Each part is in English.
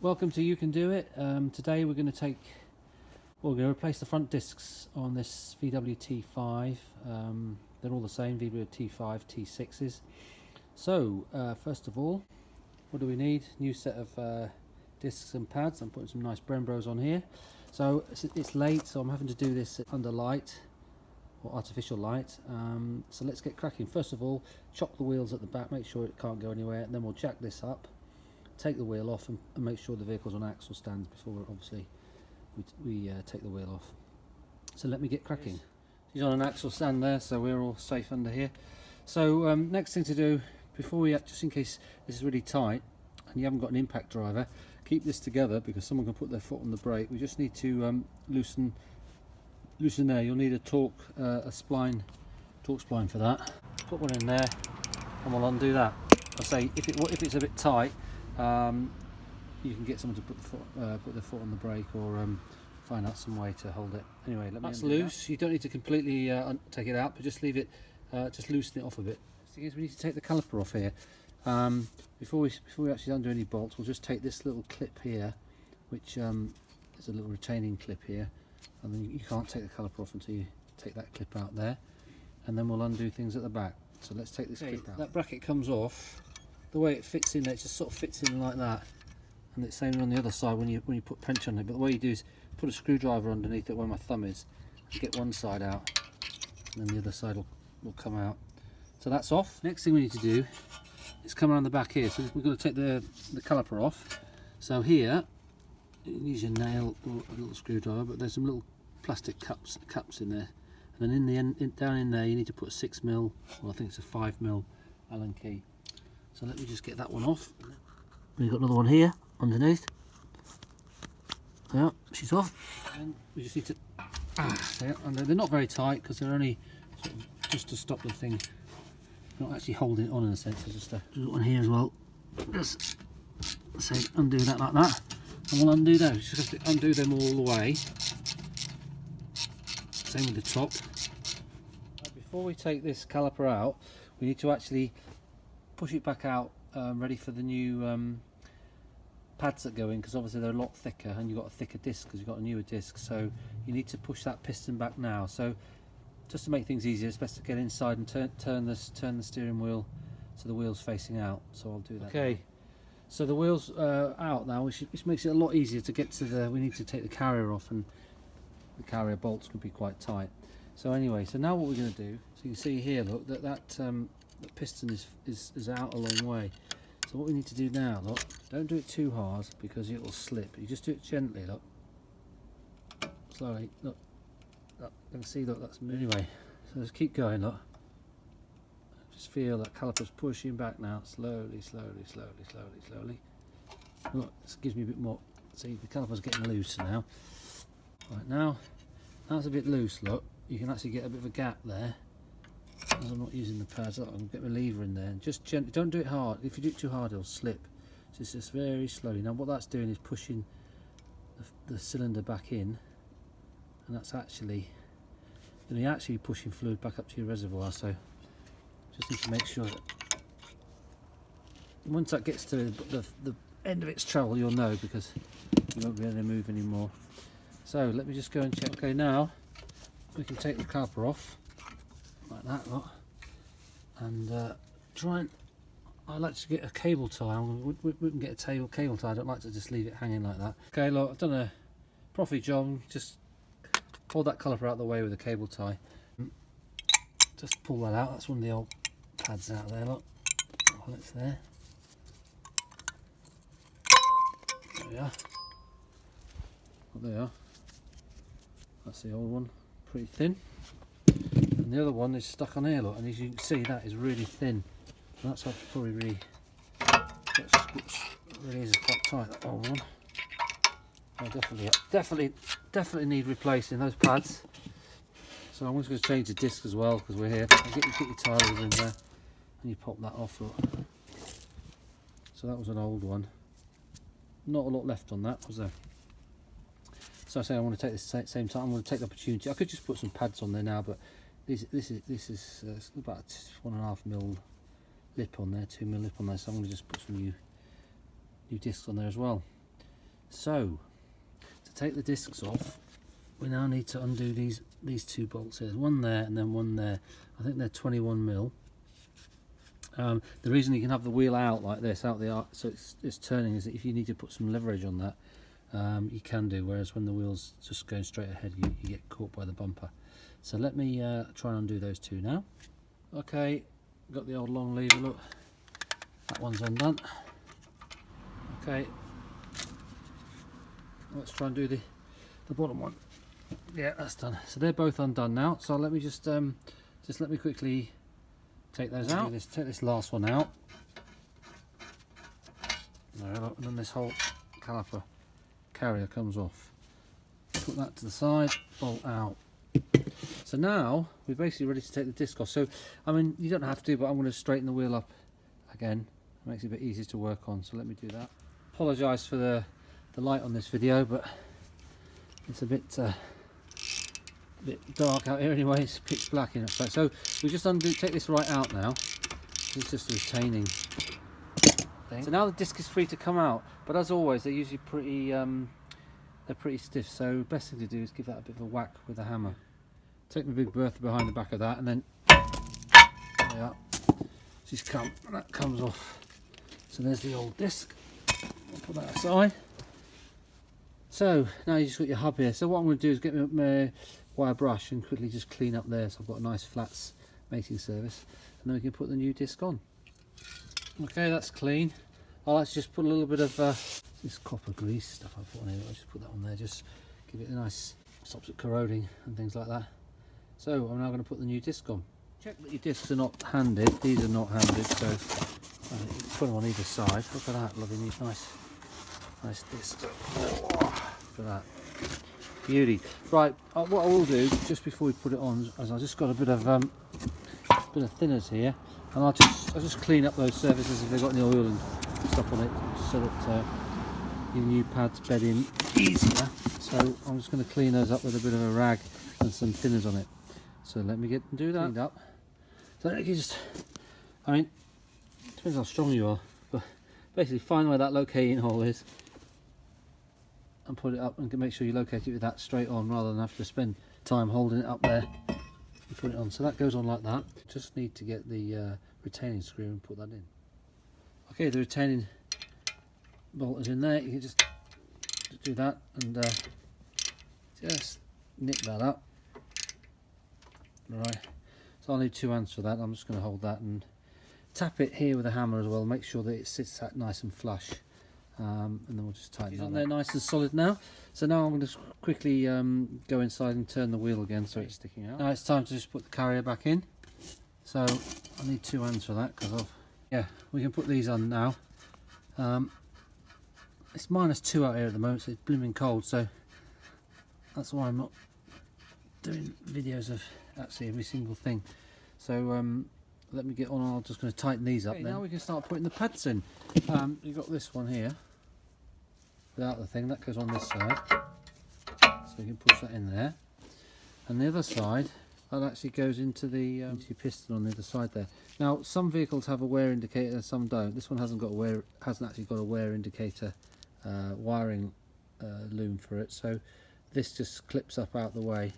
Welcome to You Can Do It. Today we're going to replace the front discs on this VW T5. They're all the same, VW T5 T6s. So first of all, what do we need? New set of discs and pads. I'm putting some nice Brembros on here. So it's late, so I'm having to do this under light or artificial light. So let's get cracking. First of all, chock the wheels at the back, make sure it can't go anywhere, and then we'll jack this up, take the wheel off, and make sure the vehicle's on axle stands before obviously we take the wheel off. So let me get cracking. He's on an axle stand there, so we're all safe under here. So next thing to do, before we, just in case this is really tight and you haven't got an impact driver, keep this together because someone can put their foot on the brake. We just need to loosen there. You'll need a torque spline for that. Put one in there and we'll undo that. I say if it's a bit tight, you can get someone to put their foot on the brake or find out some way to hold it. Anyway, that's loose. You don't need to completely take it out, but just leave it, just loosen it off a bit. The thing is, we need to take the caliper off here. Before we actually undo any bolts, we'll just take this little clip here, which is a little retaining clip here, and then you can't take the caliper off until you take that clip out there, and then we'll undo things at the back. So let's take this clip out. That bracket comes off. The way it fits in there, it just sort of fits in like that, and it's same on the other side when you put pinch on it. But the way you do is put a screwdriver underneath it where my thumb is, get one side out, and then the other side will come out. So that's off. Next thing we need to do is come around the back here. So we've got to take the caliper off. So here, you can use your nail or a little screwdriver, but there's some little plastic cups in there. And then in the end, down in there, you need to put a 6mm, well I think it's a 5mm Allen key. So let me just get that one off. We've got another one here underneath. Yeah, she's off. And we just need to. And they're not very tight because they're only sort of just to stop the thing. Not actually holding it on in a sense. There's just one here as well. Just say undo that like that, and we'll undo those. Just have to undo them all the way. Same with the top. Before we take this caliper out, we need to actually push it back out, ready for the new pads that go in, because obviously they're a lot thicker and you've got a thicker disc because you've got a newer disc, so you need to push that piston back now. So just to make things easier, it's best to get inside and turn the steering wheel so the wheel's facing out. So I'll do that. Okay, now. So the wheel's out now, which makes it a lot easier to get to we need to take the carrier off, and the carrier bolts can be quite tight. So anyway, so now what we're going to do, so you can see here, look, that the piston is out a long way. So what we need to do now, look, don't do it too hard because it will slip. You just do it gently, look, slowly, look. You can see, look, that's anyway. So just keep going, look. Just feel that caliper's pushing back now, slowly. Look, this gives me a bit more. See, the caliper's getting looser now. Right now it's a bit loose. Look, you can actually get a bit of a gap there. As I'm not using the pads, I'll get my lever in there and just gently. Don't do it hard. If you do it too hard, it'll slip. So it's just very slowly. Now what that's doing is pushing the cylinder back in, and that's actually pushing fluid back up to your reservoir. So just need to make sure that once that gets to the end of its travel, you'll know, because you won't be able to move anymore. So let me just go and check. Okay, now we can take the caliper off like that, look, and I like to get a cable tie. We can get a cable tie. I don't like to just leave it hanging like that. Okay, look, I've done a profit job. Just pull that caliper out of the way with a cable tie. Just pull that out. That's one of the old pads out there, look. While it's there. There we are. Oh, there we are. That's the old one, pretty thin. And the other one is stuck on here, look, and as you can see, that is really thin. And that's probably really is quite tight, that old one. I definitely need replacing those pads. So I'm just going to change the disc as well because we're here. Get your tyre in there and you pop that off, look. So that was an old one. Not a lot left on that, was there? So I say I want to take this same time. I'm going to take the opportunity. I could just put some pads on there now, but this is about 1.5mm lip on there, 2mm lip on there. So I'm going to just put some new discs on there as well. So to take the discs off, we now need to undo these two bolts here. There's one there and then one there. I think they're 21mm. The reason you can have the wheel out like this, out the arc, so it's turning, is that if you need to put some leverage on that, you can do, whereas when the wheel's just going straight ahead, you get caught by the bumper. So let me try and undo those two now. Okay, got the old long lever, look, that one's undone. Okay, let's try and do the bottom one. Yeah, that's done. So they're both undone now, so let me just let me quickly take those out. Take this last one out. And then this whole caliper carrier comes off. Put that to the side, bolt out. So now we're basically ready to take the disc off. So I mean, you don't have to, but I'm going to straighten the wheel up again. It makes it a bit easier to work on, so let me do that. Apologise for the light on this video, but it's a bit dark out here anyway. It's pitch black in effect. So we just take this right out now. It's just a retaining thing. So now the disc is free to come out, but as always they're usually pretty stiff, so best thing to do is give that a bit of a whack with a hammer. Take the big bertha behind the back of that, and then there you are. She's come, and that comes off. So there's the old disc. I'll put that aside. So now you just got your hub here. So what I'm going to do is get my wire brush and quickly just clean up there, so I've got a nice flats mating surface, and then we can put the new disc on. Okay, that's clean. I'll actually just put a little bit of this copper grease stuff I put on here. I'll just put that on there, just give it a nice, stops it corroding and things like that. So I'm now going to put the new disc on. Check that your discs are not handed. These are not handed, so you put them on either side. Look at that, lovely, nice disc. Oh, look at that, beauty. Right, what I will do just before we put it on is I've just got a bit of thinners here, and I'll just clean up those surfaces if they've got any oil and stuff on it, so that your new pads bed in easier. So I'm just going to clean those up with a bit of a rag and some thinners on it. So let me get and do that. Cleaned up. So you just, I mean, it depends how strong you are, but basically find where that locating hole is and put it up, and make sure you locate it with that straight on rather than have to spend time holding it up there and put it on. So that goes on like that. Just need to get the retaining screw and put that in. Okay, the retaining bolt is in there. You can just do that and just nip that up. Right, so I'll need 2 hands for that. I'm just going to hold that and tap it here with a hammer as well. Make sure that it sits that nice and flush, and then we'll just tighten it on there nice and solid now. So now I'm going to quickly go inside and turn the wheel again so it's sticking out. Now it's time to just put the carrier back in. So I need 2 hands for that, because yeah, we can put these on now. It's -2 out here at the moment, so it's blooming cold, so that's why I'm not doing videos of actually every single thing. So let me get on. I'm just going to tighten these up. Okay, now we can start putting the pads in. You've got this one here without the thing, that goes on this side, so you can push that in there, and the other side that actually goes into the piston on the other side there. Now some vehicles have a wear indicator and some don't. This one hasn't actually got a wear indicator wiring loom for it, so this just clips up out the way.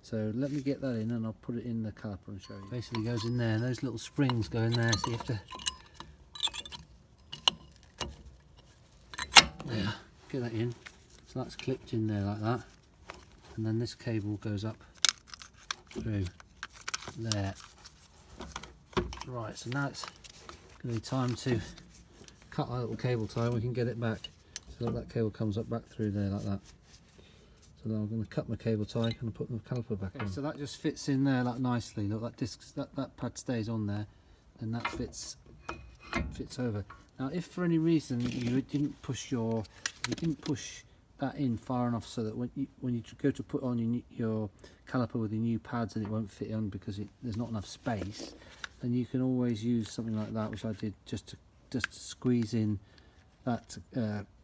So let me get that in, and I'll put it in the caliper and show you. Basically goes in there, and those little springs go in there, so you have to get that in. So that's clipped in there like that, and then this cable goes up through there. Right, so now it's going to be time to cut our little cable tie, and we can get it back. So that cable comes up back through there like that. So now I'm going to cut my cable tie and put the caliper back on. So that just fits in there like nicely. Look, that disc, that pad stays on there, and that fits over. Now, if for any reason you didn't push that in far enough so that when you go to put on your caliper with your new pads and it won't fit on because there's not enough space, then you can always use something like that, which I did, just to squeeze in that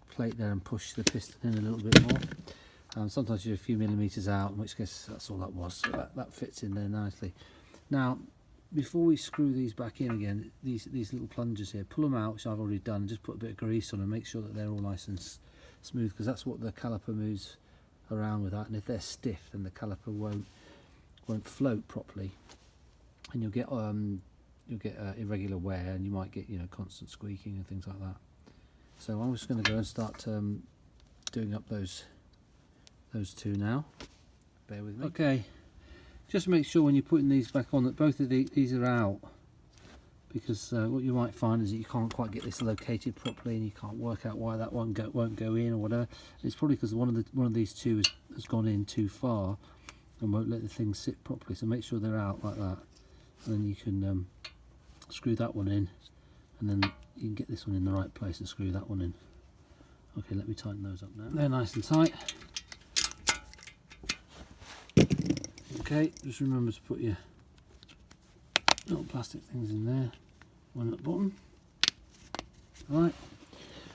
plate there and push the piston in a little bit more. Sometimes you're a few millimeters out, in which case that's all that was. So that fits in there nicely. Now, before we screw these back in again, these little plungers here, pull them out, which I've already done, and just put a bit of grease on and make sure that they're all nice and smooth, because that's what the caliper moves around with that. And if they're stiff, then the caliper won't float properly, and you'll get irregular wear, and you might get, you know, constant squeaking and things like that. So I'm just going to go and start doing up those two now. Bear with me. Okay, just make sure when you're putting these back on that both of these are out, because what you might find is that you can't quite get this located properly, and you can't work out why that one won't go in or whatever. It's probably because one of these two has gone in too far and won't let the thing sit properly. So make sure they're out like that, and then you can screw that one in, and then you can get this one in the right place and screw that one in. Okay, let me tighten those up now. They're nice and tight. Okay, just remember to put your little plastic things in there, one at the bottom. Right,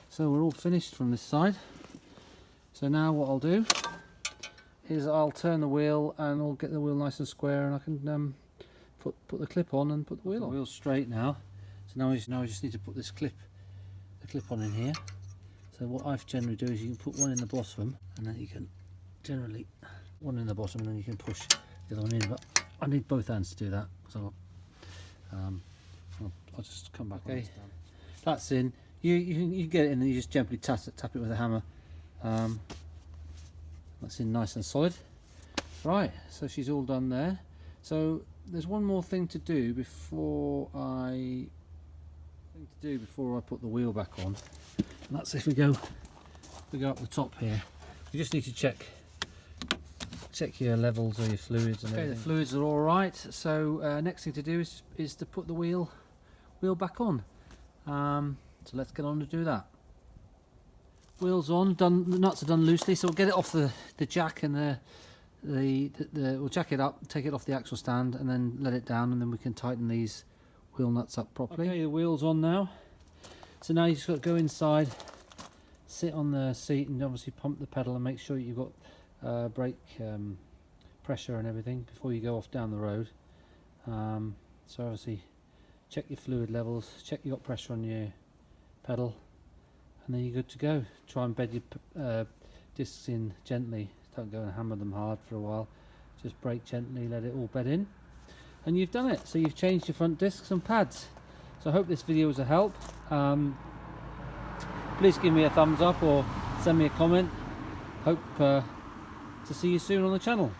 so we're all finished from this side. So now what I'll do is I'll turn the wheel, and I'll get the wheel nice and square, and I can put the clip on and put the wheel on. The wheel's straight now, so now I just need to put the clip on in here. So what I generally do is you can put one in the bottom, and then you can generally one in the bottom, and then you can push the other one in. But I need both hands to do that, so I'll just come back. Okay, that's in. You get it in, and you just gently tap it with a hammer. That's in nice and solid. Right, so she's all done there. So there's one more thing to do before I put the wheel back on, and that's if we go up the top here. You just need to check your levels or your fluids and everything. The fluids are all right. So next thing to do is to put the wheel back on. So let's get on to do that. Wheels on, done. The nuts are done loosely, so we'll get it off the jack, and we'll jack it up, take it off the axle stand, and then let it down, and then we can tighten these wheel nuts up properly. Okay, the wheel's on now. So now you just got to go inside, sit on the seat, and obviously pump the pedal and make sure you've got brake pressure and everything before you go off down the road. So obviously check your fluid levels, check you got pressure on your pedal, and then you're good to go. Try and bed your discs in gently. Don't go and hammer them hard for a while. Just brake gently, let it all bed in, and you've done it. So you've changed your front discs and pads. So I hope this video was a help. Please give me a thumbs up or send me a comment. Hope to see you soon on the channel.